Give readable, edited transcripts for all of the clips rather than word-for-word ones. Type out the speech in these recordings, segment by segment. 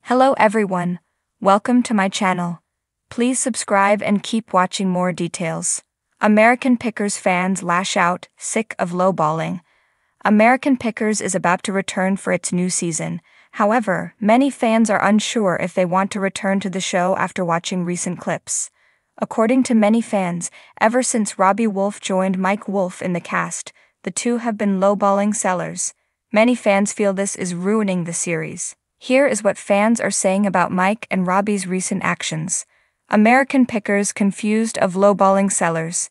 Hello everyone, welcome to my channel. Please subscribe and keep watching more details. American Pickers fans lash out, sick of lowballing. American Pickers is about to return for its new season. However, many fans are unsure if they want to return to the show after watching recent clips. According to many fans, ever since Robbie Wolf joined Mike Wolf in the cast, the two have been lowballing sellers. Many fans feel this is ruining the series. Here is what fans are saying about Mike and Robbie's recent actions. American Pickers confused of lowballing sellers.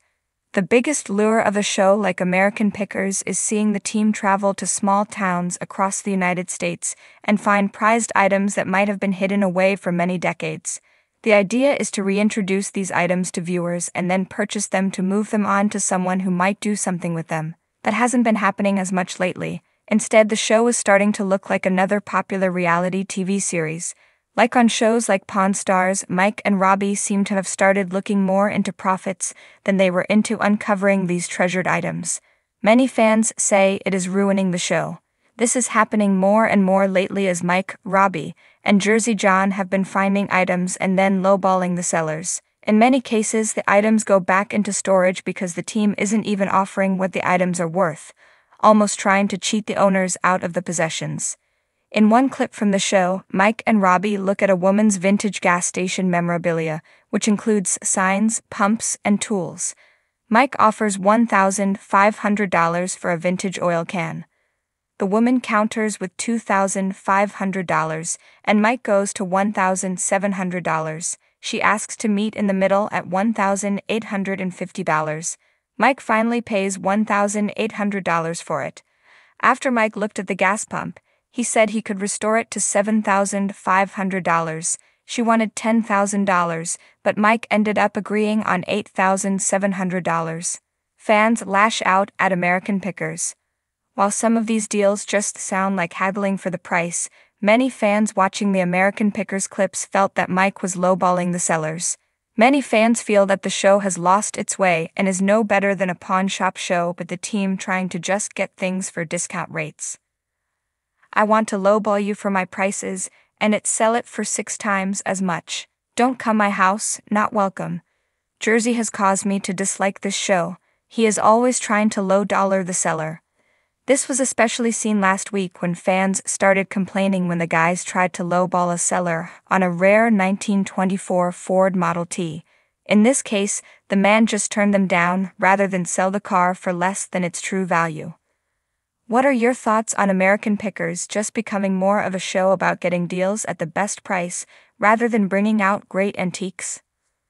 The biggest lure of a show like American Pickers is seeing the team travel to small towns across the United States and find prized items that might have been hidden away for many decades. The idea is to reintroduce these items to viewers and then purchase them to move them on to someone who might do something with them. That hasn't been happening as much lately. Instead, the show is starting to look like another popular reality TV series. Like on shows like Pawn Stars, Mike and Robbie seem to have started looking more into profits than they were into uncovering these treasured items. Many fans say it is ruining the show. This is happening more and more lately as Mike, Robbie, and Jersey John have been finding items and then lowballing the sellers. In many cases, the items go back into storage because the team isn't even offering what the items are worth, almost trying to cheat the owners out of the possessions. In one clip from the show, Mike and Robbie look at a woman's vintage gas station memorabilia, which includes signs, pumps, and tools. Mike offers $1,500 for a vintage oil can. The woman counters with $2,500, and Mike goes to $1,700. She asks to meet in the middle at $1,850. Mike finally pays $1,800 for it. After Mike looked at the gas pump, he said he could restore it to $7,500. She wanted $10,000, but Mike ended up agreeing on $8,700. Fans lash out at American Pickers. While some of these deals just sound like haggling for the price, many fans watching the American Pickers clips felt that Mike was lowballing the sellers. Many fans feel that the show has lost its way and is no better than a pawn shop show with the team trying to just get things for discount rates. I want to lowball you for my prices, and sell it for 6 times as much. Don't come my house, not welcome. Jersey has caused me to dislike this show. He is always trying to low-dollar the seller. This was especially seen last week when fans started complaining when the guys tried to lowball a seller on a rare 1924 Ford Model T. In this case, the man just turned them down rather than sell the car for less than its true value. What are your thoughts on American Pickers just becoming more of a show about getting deals at the best price rather than bringing out great antiques?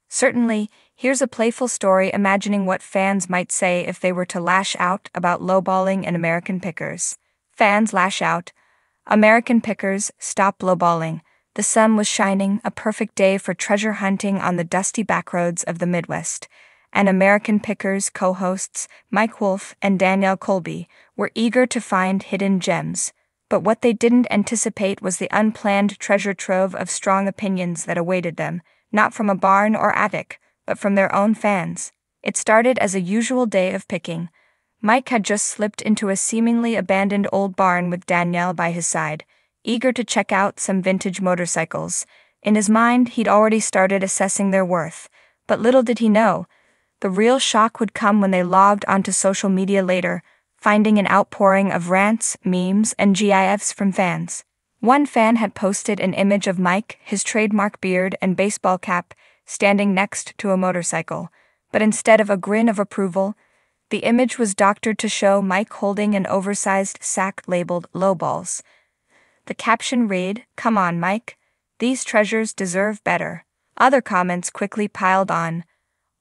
Certainly, here's a playful story imagining what fans might say if they were to lash out about lowballing and American Pickers. Fans lash out. American Pickers, stop lowballing. The sun was shining, a perfect day for treasure hunting on the dusty backroads of the Midwest. And American Pickers co-hosts, Mike Wolf and Danielle Colby, were eager to find hidden gems. But what they didn't anticipate was the unplanned treasure trove of strong opinions that awaited them, not from a barn or attic, but from their own fans. It started as a usual day of picking. Mike had just slipped into a seemingly abandoned old barn with Danielle by his side, eager to check out some vintage motorcycles. In his mind, he'd already started assessing their worth, but little did he know, the real shock would come when they logged onto social media later, finding an outpouring of rants, memes, and GIFs from fans. One fan had posted an image of Mike, his trademark beard and baseball cap, standing next to a motorcycle, but instead of a grin of approval, the image was doctored to show Mike holding an oversized sack labeled lowballs. The caption read, "Come on, Mike. These treasures deserve better." Other comments quickly piled on.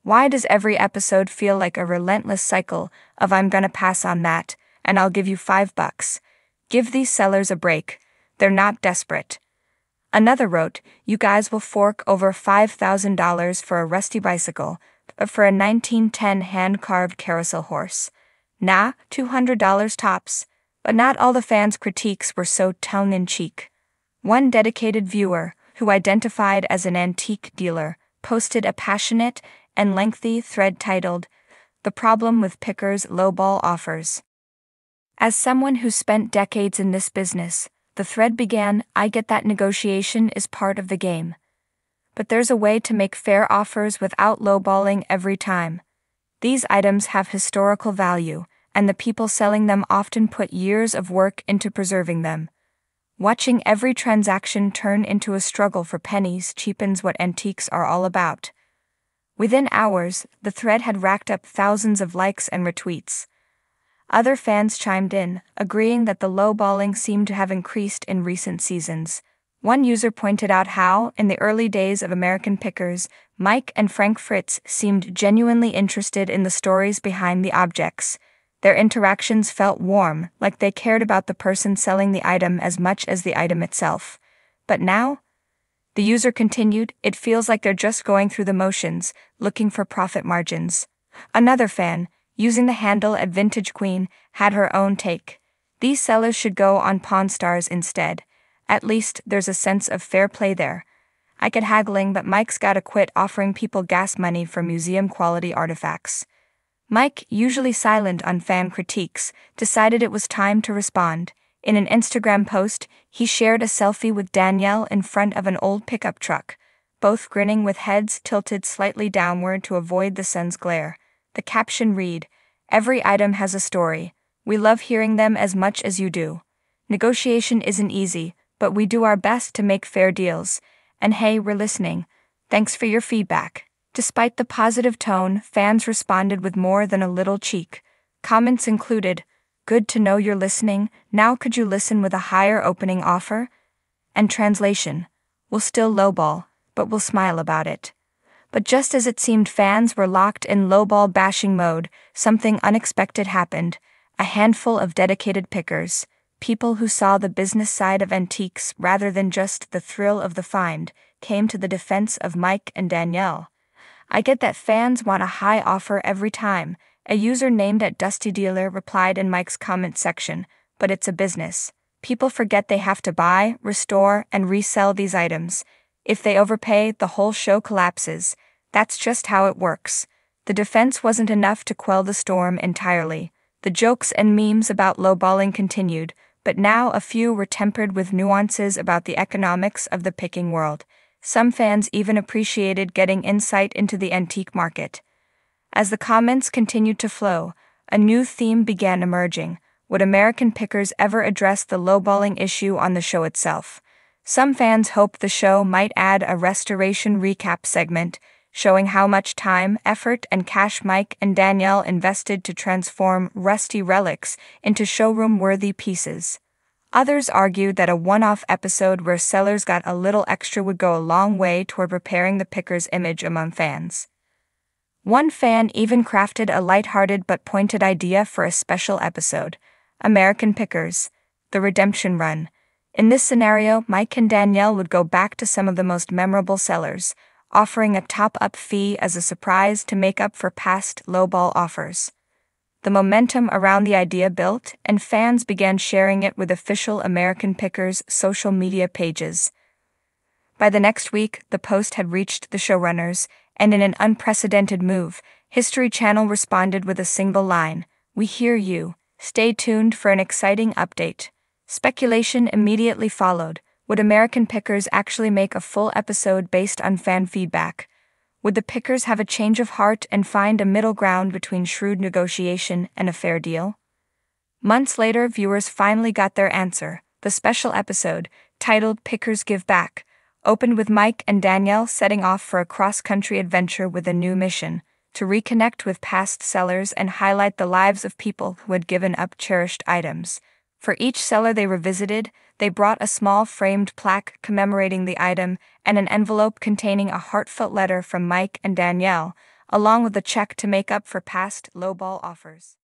Why does every episode feel like a relentless cycle of "I'm gonna pass on that, and I'll give you $5. Give these sellers a break. They're not desperate." Another wrote, "You guys will fork over $5,000 for a rusty bicycle, but for a 1910 hand-carved carousel horse. Nah, $200 tops." But not all the fans' critiques were so tongue-in-cheek. One dedicated viewer, who identified as an antique dealer, posted a passionate and lengthy thread titled, "The Problem with Pickers' Lowball Offers." As someone who spent decades in this business, The thread began, "I get that negotiation is part of the game. But there's a way to make fair offers without lowballing every time. These items have historical value, and the people selling them often put years of work into preserving them. Watching every transaction turn into a struggle for pennies cheapens what antiques are all about." Within hours, the thread had racked up thousands of likes and retweets. Other fans chimed in, agreeing that the lowballing seemed to have increased in recent seasons. One user pointed out how, in the early days of American Pickers, Mike and Frank Fritz seemed genuinely interested in the stories behind the objects. Their interactions felt warm, like they cared about the person selling the item as much as the item itself. But now? The user continued, "It feels like they're just going through the motions, looking for profit margins." Another fan, using the handle at Vintage Queen, had her own take. "These sellers should go on Pawn Stars instead. At least there's a sense of fair play there. I get haggling, but Mike's gotta quit offering people gas money for museum-quality artifacts." Mike, usually silent on fan critiques, decided it was time to respond. In an Instagram post, he shared a selfie with Danielle in front of an old pickup truck, both grinning with heads tilted slightly downward to avoid the sun's glare. The caption read, "Every item has a story. We love hearing them as much as you do. Negotiation isn't easy, but we do our best to make fair deals. And hey, we're listening. Thanks for your feedback." Despite the positive tone, fans responded with more than a little cheek. Comments included, "Good to know you're listening. Now could you listen with a higher opening offer?" And translation, "We'll still lowball, but we'll smile about it." But just as it seemed fans were locked in lowball bashing mode, something unexpected happened. A handful of dedicated pickers, people who saw the business side of antiques rather than just the thrill of the find, came to the defense of Mike and Danielle. "I get that fans want a high offer every time," a user named at Dusty Dealer replied in Mike's comment section, "but it's a business. People forget they have to buy, restore, and resell these items. If they overpay, the whole show collapses. That's just how it works." The defense wasn't enough to quell the storm entirely. The jokes and memes about lowballing continued, but now a few were tempered with nuances about the economics of the picking world. Some fans even appreciated getting insight into the antique market. As the comments continued to flow, a new theme began emerging. Would American Pickers ever address the lowballing issue on the show itself? Some fans hoped the show might add a restoration recap segment, showing how much time, effort, and cash Mike and Danielle invested to transform rusty relics into showroom-worthy pieces. Others argued that a one-off episode where sellers got a little extra would go a long way toward repairing the picker's image among fans. One fan even crafted a lighthearted but pointed idea for a special episode: American Pickers, the Redemption Run. In this scenario, Mike and Danielle would go back to some of the most memorable sellers, offering a top-up fee as a surprise to make up for past lowball offers. The momentum around the idea built, and fans began sharing it with official American Pickers' social media pages. By the next week, the post had reached the showrunners, and in an unprecedented move, History Channel responded with a single line, "We hear you. Stay tuned for an exciting update." Speculation immediately followed. Would American Pickers actually make a full episode based on fan feedback? Would the Pickers have a change of heart and find a middle ground between shrewd negotiation and a fair deal? Months later, viewers finally got their answer. The special episode, titled Pickers Give Back, opened with Mike and Danielle setting off for a cross-country adventure with a new mission: to reconnect with past sellers and highlight the lives of people who had given up cherished items. For each seller they revisited, they brought a small framed plaque commemorating the item and an envelope containing a heartfelt letter from Mike and Danielle, along with a check to make up for past lowball offers.